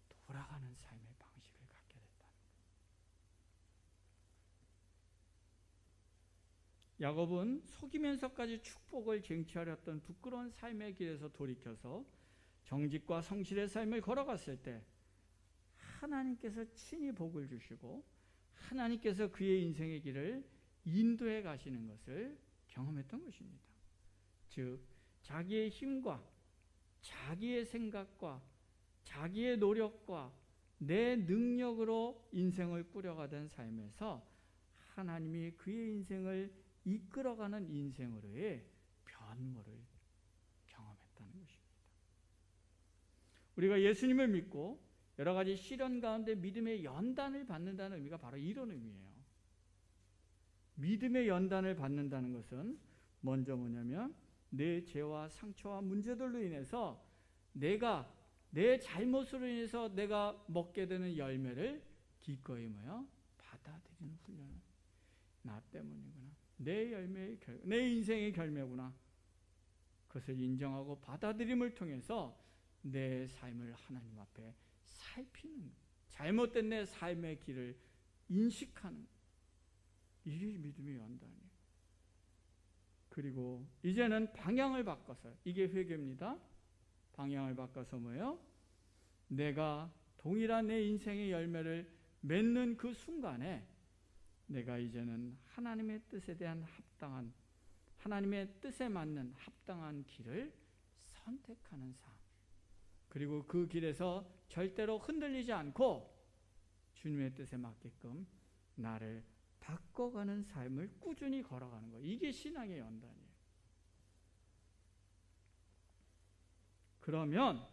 돌아가는 삶의 방식을 갖게 됐다. 야곱은 속이면서까지 축복을 쟁취하려 했던 부끄러운 삶의 길에서 돌이켜서 정직과 성실의 삶을 걸어갔을 때 하나님께서 친히 복을 주시고 하나님께서 그의 인생의 길을 인도해 가시는 것을 경험했던 것입니다. 즉 자기의 힘과 자기의 생각과 자기의 노력과 내 능력으로 인생을 꾸려가던 삶에서 하나님이 그의 인생을 이끌어가는 인생으로의 변모를 경험했다는 것입니다. 우리가 예수님을 믿고 여러 가지 시련 가운데 믿음의 연단을 받는다는 의미가 바로 이런 의미예요. 믿음의 연단을 받는다는 것은 먼저 뭐냐면 내 죄와 상처와 문제들로 인해서 내가 내 잘못으로 인해서 내가 먹게 되는 열매를 기꺼이 받아들이는 훈련을. 나 때문이구나. 내 열매의 내 인생의 결매구나. 그것을 인정하고 받아들임을 통해서 내 삶을 하나님 앞에 살피는, 잘못된 내 삶의 길을 인식하는, 이게 믿음의 연단이에요. 그리고 이제는 방향을 바꿔서, 이게 회개입니다. 방향을 바꿔서 뭐예요? 내가 동일한 내 인생의 열매를 맺는 그 순간에 내가 이제는 하나님의 뜻에 대한 합당한, 하나님의 뜻에 맞는 합당한 길을 선택하는 삶. 그리고 그 길에서 절대로 흔들리지 않고 주님의 뜻에 맞게끔 나를 바꿔가는 삶을 꾸준히 걸어가는 거. 이게 신앙의 연단이에요. 그러면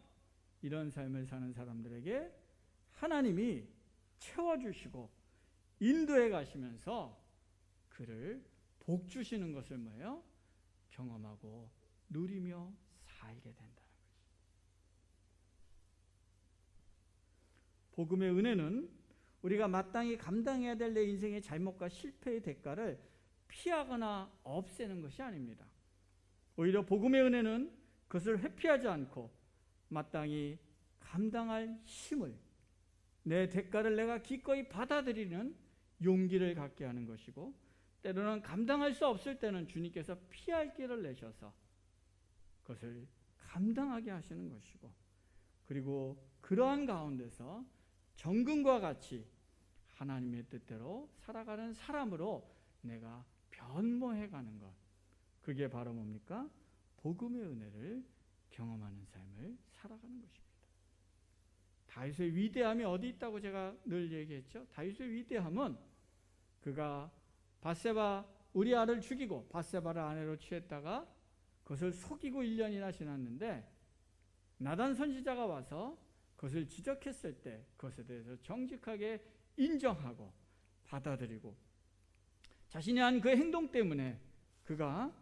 이런 삶을 사는 사람들에게 하나님이 채워주시고 인도해 가시면서 그를 복 주시는 것을 뭐예요? 경험하고 누리며 살게 된다는 거죠. 복음의 은혜는 우리가 마땅히 감당해야 될 내 인생의 잘못과 실패의 대가를 피하거나 없애는 것이 아닙니다. 오히려 복음의 은혜는 그것을 회피하지 않고 마땅히 감당할 힘을, 내 대가를 내가 기꺼이 받아들이는 용기를 갖게 하는 것이고, 때로는 감당할 수 없을 때는 주님께서 피할 길을 내셔서 그것을 감당하게 하시는 것이고, 그리고 그러한 가운데서 정금과 같이 하나님의 뜻대로 살아가는 사람으로 내가 변모해가는 것, 그게 바로 뭡니까? 복음의 은혜를 경험하는 삶을 살아가는 것입니다. 다윗의 위대함이 어디 있다고 제가 늘 얘기했죠. 다윗의 위대함은 그가 밧세바 우리아를 죽이고 밧세바를 아내로 취했다가 그것을 속이고 1년이나 지났는데 나단 선지자가 와서 그것을 지적했을 때 그것에 대해서 정직하게 인정하고 받아들이고, 자신이 한 그 행동 때문에 그가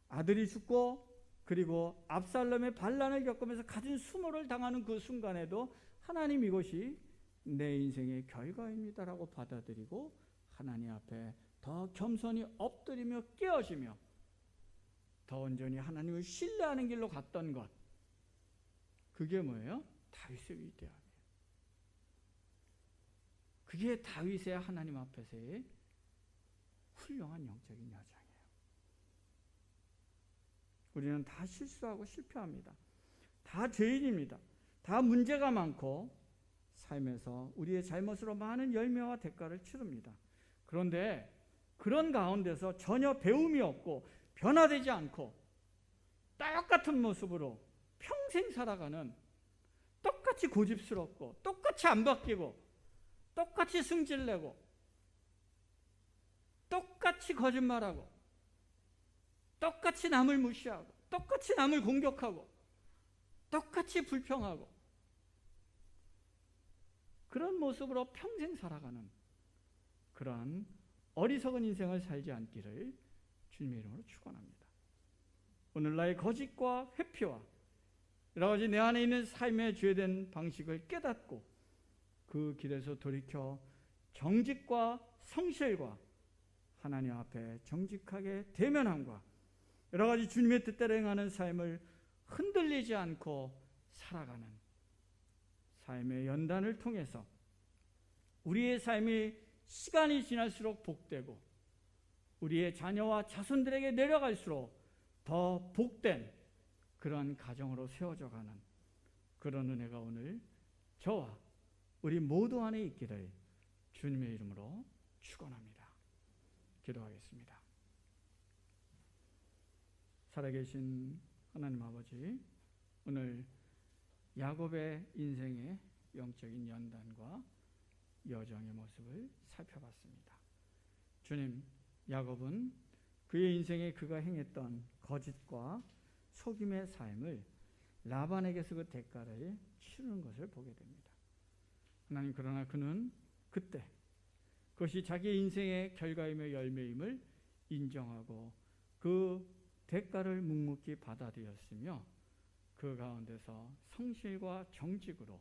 아들이 죽고 그리고 압살롬의 반란을 겪으면서 가진 수모를 당하는 그 순간에도 하나님, 이것이 내 인생의 결과입니다라고 받아들이고 하나님 앞에 더 겸손히 엎드리며 깨어지며 더 온전히 하나님을 신뢰하는 길로 갔던 것, 그게 뭐예요? 다윗의 위대함이에요. 그게 다윗의 하나님 앞에서의 훌륭한 영적인 여정이에요. 우리는 다 실수하고 실패합니다. 다 죄인입니다. 다 문제가 많고 삶에서 우리의 잘못으로 많은 열매와 대가를 치릅니다. 그런데 그런 가운데서 전혀 배움이 없고 변화되지 않고 똑같은 모습으로 평생 살아가는, 똑같이 고집스럽고 똑같이 안 바뀌고 똑같이 승질내고 똑같이 거짓말하고 똑같이 남을 무시하고 똑같이 남을 공격하고 똑같이 불평하고 그런 모습으로 평생 살아가는 그러한 어리석은 인생을 살지 않기를 주님의 이름으로 축원합니다. 오늘날의 거짓과 회피와 여러 가지 내 안에 있는 삶의 죄된 방식을 깨닫고 그 길에서 돌이켜 정직과 성실과 하나님 앞에 정직하게 대면함과 여러 가지 주님의 뜻대로 행하는 삶을 흔들리지 않고 살아가는 삶의 연단을 통해서 우리의 삶이 시간이 지날수록 복되고 우리의 자녀와 자손들에게 내려갈수록 더 복된 그런 가정으로 세워져가는 그런 은혜가 오늘 저와 우리 모두 안에 있기를 주님의 이름으로 축원합니다. 기도하겠습니다. 살아계신 하나님 아버지, 오늘 야곱의 인생의 영적인 연단과 여정의 모습을 살펴봤습니다. 주님, 야곱은 그의 인생에 그가 행했던 거짓과 속임의 삶을 라반에게서 그 대가를 치르는 것을 보게 됩니다. 하나님, 그러나 그는 그때 그것이 자기의 인생의 결과이며 열매임을 인정하고 그 대가를 묵묵히 받아들였으며 그 가운데서 성실과 정직으로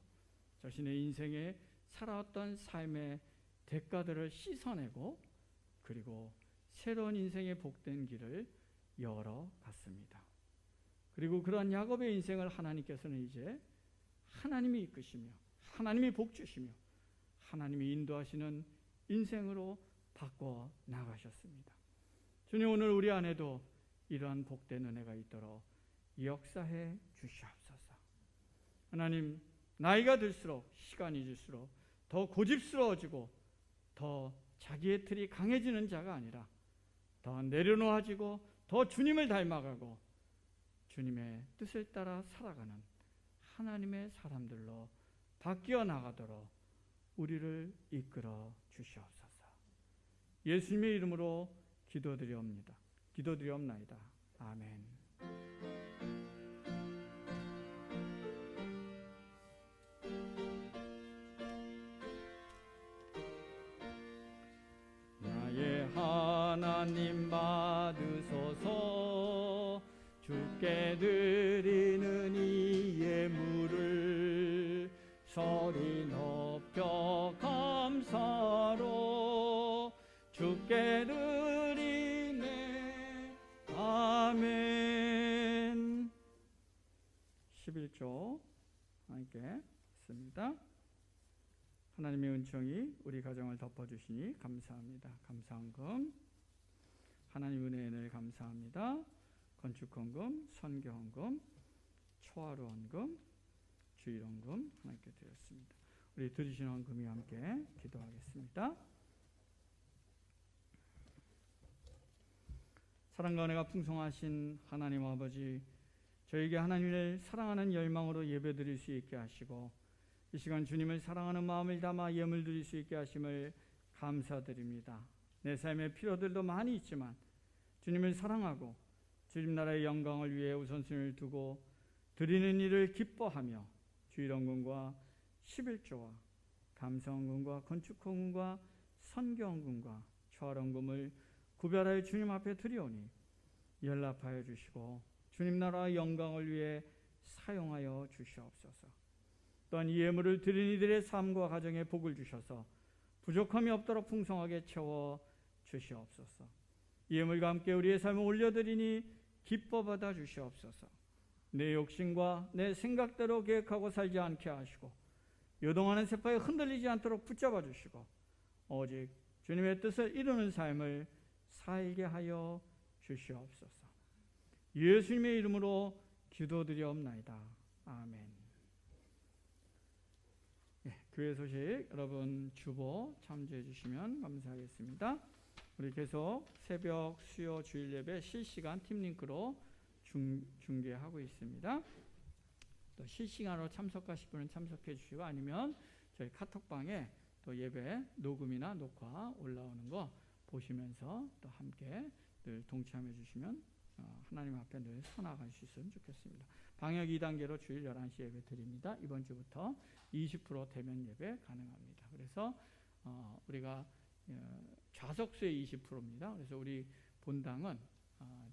자신의 인생에 살아왔던 삶의 대가들을 씻어내고 그리고 새로운 인생의 복된 길을 열어갔습니다. 그리고 그러한 야곱의 인생을 하나님께서는 이제 하나님이 이끄시며 하나님이 복주시며 하나님이 인도하시는 인생으로 바꿔 나가셨습니다. 주님, 오늘 우리 안에도 이러한 복된 은혜가 있도록 역사해 주시옵소서. 하나님, 나이가 들수록 시간이 질수록 더 고집스러워지고 더 자기의 틀이 강해지는 자가 아니라 더 내려놓아지고 더 주님을 닮아가고 주님의 뜻을 따라 살아가는 하나님의 사람들로 바뀌어 나가도록 우리를 이끌어 주시옵소서. 예수님의 이름으로 기도드리옵나이다. 아멘. 나의 하나님 받으소서. 주께 드리는 이 예물을 소리 높여 감사로 주께 드리네. 아멘. 11조 함께 했습니다. 하나님의 은총이 우리 가정을 덮어주시니 감사합니다. 감사헌금, 하나님 은혜의 늘 감사합니다. 건축헌금, 선교헌금, 초하루헌금, 주일헌금 하나님께 드렸습니다. 우리 드리신 헌금이 함께 기도하겠습니다. 사랑과 은혜가 풍성하신 하나님 아버지, 저에게 하나님을 사랑하는 열망으로 예배드릴 수 있게 하시고 이 시간 주님을 사랑하는 마음을 담아 예물 드릴 수 있게 하심을 감사드립니다. 내 삶의 필요들도 많이 있지만 주님을 사랑하고 주님 나라의 영광을 위해 우선순위를 두고 드리는 일을 기뻐하며 주일헌금과 11조와 감사헌금과 건축헌금과 선교헌금과 초하헌금을 구별하여 주님 앞에 드리오니 연락하여 주시고 주님 나라의 영광을 위해 사용하여 주시옵소서. 또한 이 예물을 드린 이들의 삶과 가정에 복을 주셔서 부족함이 없도록 풍성하게 채워 주시옵소서. 이 예물과 함께 우리의 삶을 올려드리니 기뻐 받아 주시옵소서. 내 욕심과 내 생각대로 계획하고 살지 않게 하시고 요동하는 세파에 흔들리지 않도록 붙잡아 주시고 오직 주님의 뜻을 이루는 삶을 살게 하여 주시옵소서. 예수님의 이름으로 기도드리옵나이다. 아멘. 교회 소식 여러분 주보 참조해 주시면 감사하겠습니다. 우리 계속 새벽 수요 주일 예배 실시간 팀링크로 중계하고 있습니다. 또 실시간으로 참석하실 분은 참석해 주시고 아니면 저희 카톡방에 또 예배 녹음이나 녹화 올라오는 거 보시면서 또 함께 늘 동참해 주시면 하나님 앞에 늘 서나갈 수 있으면 좋겠습니다. 방역 2단계로 주일 11시 예배 드립니다. 이번 주부터 20% 대면 예배 가능합니다. 그래서 우리가 좌석수의 20%입니다. 그래서 우리 본당은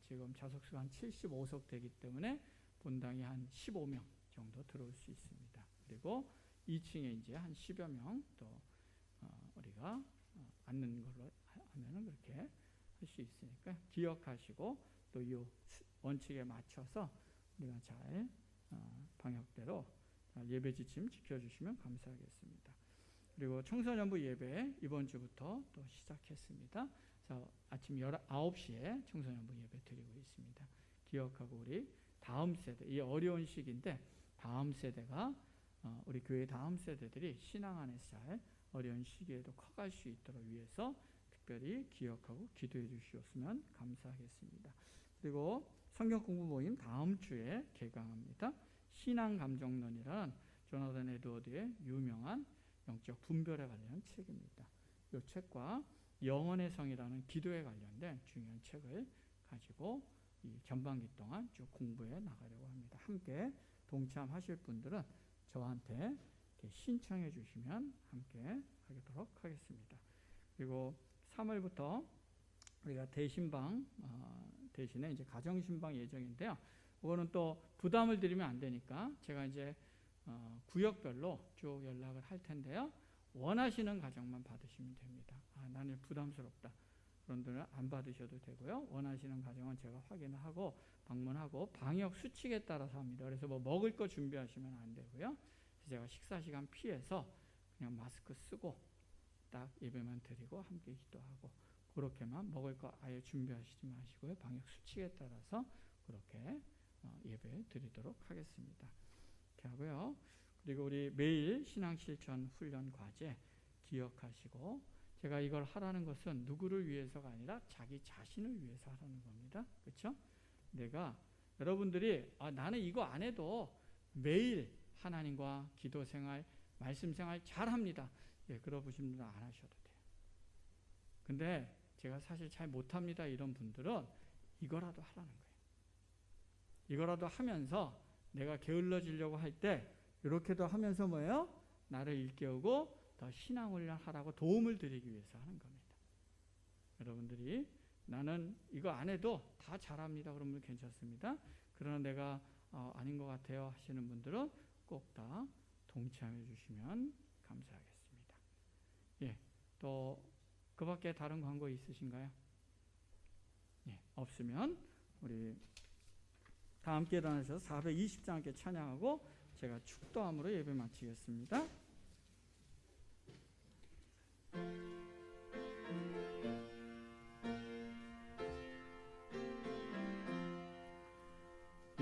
지금 좌석수가 한 75석 되기 때문에 본당이 한 15명 정도 들어올 수 있습니다. 그리고 2층에 이제 한 10여 명 또 우리가 앉는 걸로 하면은 그렇게 할 수 있으니까 기억하시고 또 이 원칙에 맞춰서 우리가 잘 방역대로 예배 지침 지켜주시면 감사하겠습니다. 그리고 청소년부 예배 이번 주부터 또 시작했습니다. 그래서 아침 9시에 청소년부 예배 드리고 있습니다. 기억하고 우리 다음 세대, 이 어려운 시기인데 다음 세대가 우리 교회 다음 세대들이 신앙 안에서 잘 어려운 시기에도 커갈 수 있도록 위해서 특별히 기억하고 기도해 주시었으면 감사하겠습니다. 그리고 성경 공부 모임 다음 주에 개강합니다. 신앙 감정론이라는 조나단 에드워드의 유명한 영적 분별에 관련한 책입니다. 이 책과 영혼의 성이라는 기도에 관련된 중요한 책을 가지고 이 전반기 동안 쭉 공부해 나가려고 합니다. 함께 동참하실 분들은 저한테 신청해 주시면 함께 하도록 하겠습니다. 그리고 3월부터 우리가 대신방 대신에 이제 가정신방 예정인데요. 그거는 또 부담을 드리면 안 되니까 제가 이제 구역별로 쭉 연락을 할 텐데요. 원하시는 가정만 받으시면 됩니다. 나는 부담스럽다. 그런 분들은 안 받으셔도 되고요. 원하시는 가정은 제가 확인을 하고 방문하고 방역 수칙에 따라서 합니다. 그래서 뭐 먹을 거 준비하시면 안 되고요. 제가 식사 시간 피해서 그냥 마스크 쓰고 딱 예배만 드리고 함께 기도하고 그렇게만, 먹을 거 아예 준비하시지 마시고요. 방역 수칙에 따라서 그렇게 예배 드리도록 하겠습니다. 이렇게 하고요. 그리고 우리 매일 신앙실천 훈련 과제 기억하시고, 제가 이걸 하라는 것은 누구를 위해서가 아니라 자기 자신을 위해서 하라는 겁니다. 그렇죠? 내가, 여러분들이 나는 이거 안 해도 매일 하나님과 기도 생활, 말씀 생활 잘합니다. 예, 그러신 분들은 안 하셔도 돼요. 근데 제가 사실 잘 못합니다 이런 분들은 이거라도 하라는 거예요. 이거라도 하면서 내가 게을러지려고 할 때 이렇게도 하면서 뭐예요? 나를 일깨우고 더 신앙훈련 하라고 도움을 드리기 위해서 하는 겁니다. 여러분들이 나는 이거 안 해도 다 잘합니다 그러면 괜찮습니다. 그러나 내가 아닌 것 같아요 하시는 분들은 꼭 다 동참해 주시면 감사하겠습니다. 예, 또 그 밖에 다른 광고 있으신가요? 예, 없으면 우리 다 함께 일어나셔서 420장 함께 찬양하고 제가 축도함으로 예배 마치겠습니다.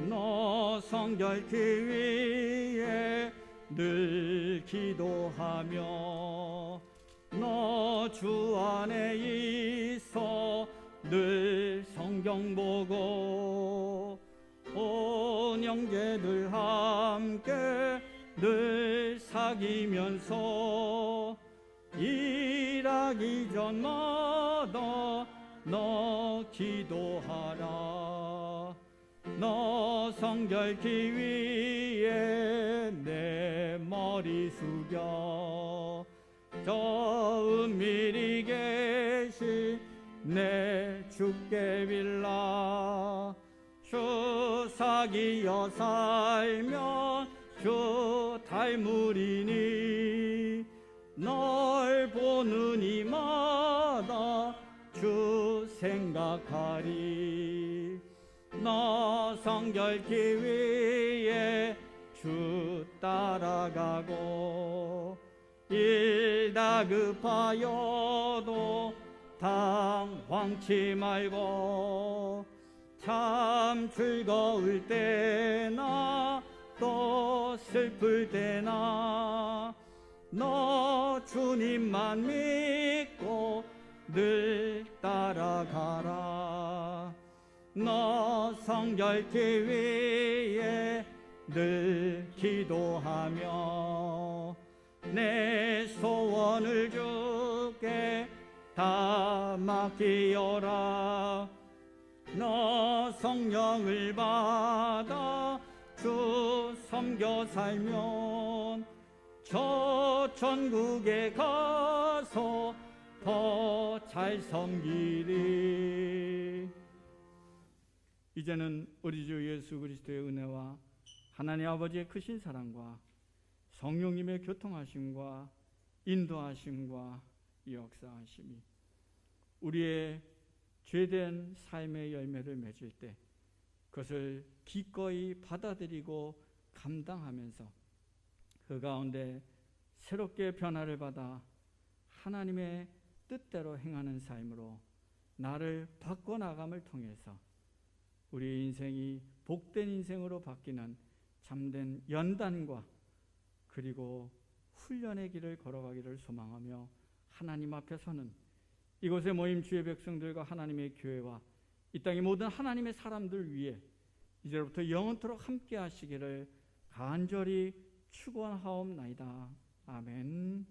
너 성결케 위해 늘 기도하며 너 주 안에 있어 늘 성경 보고 온 형제들 함께 늘 사귀면서 일하기 전마다 너 기도하라. 너 성결케 위해 내 머리 숙여 저 은밀히 계신 내 주께 빌라. 주 사귀어 살면 주 닮으리니 널 보는 이마다 주 생각하리. 너 성결케 위해 주 따라가고 일 다급하여도 당황치 말고 참 즐거울 때나 또 슬플 때나 너 주님만 믿고 늘 따라가라. 너 성결케 위해 늘 기도하며 내 소원을 주께 다 맡기어라. 너 성령을 받아 주 섬겨 살면 저 천국에 가서 더 잘 섬기리. 이제는 우리 주 예수 그리스도의 은혜와 하나님 아버지의 크신 사랑과 성령님의 교통하심과 인도하심과 역사하심이 우리의 죄된 삶의 열매를 맺을 때 그것을 기꺼이 받아들이고 감당하면서 그 가운데 새롭게 변화를 받아 하나님의 뜻대로 행하는 삶으로 나를 바꿔나감을 통해서 우리 인생이 복된 인생으로 바뀌는 참된 연단과 그리고 훈련의 길을 걸어가기를 소망하며 하나님 앞에 서는 이곳에 모임 주의 백성들과 하나님의 교회와 이 땅의 모든 하나님의 사람들 위해 이제부터 영원토록 함께 하시기를 간절히 축원하옵나이다. 아멘.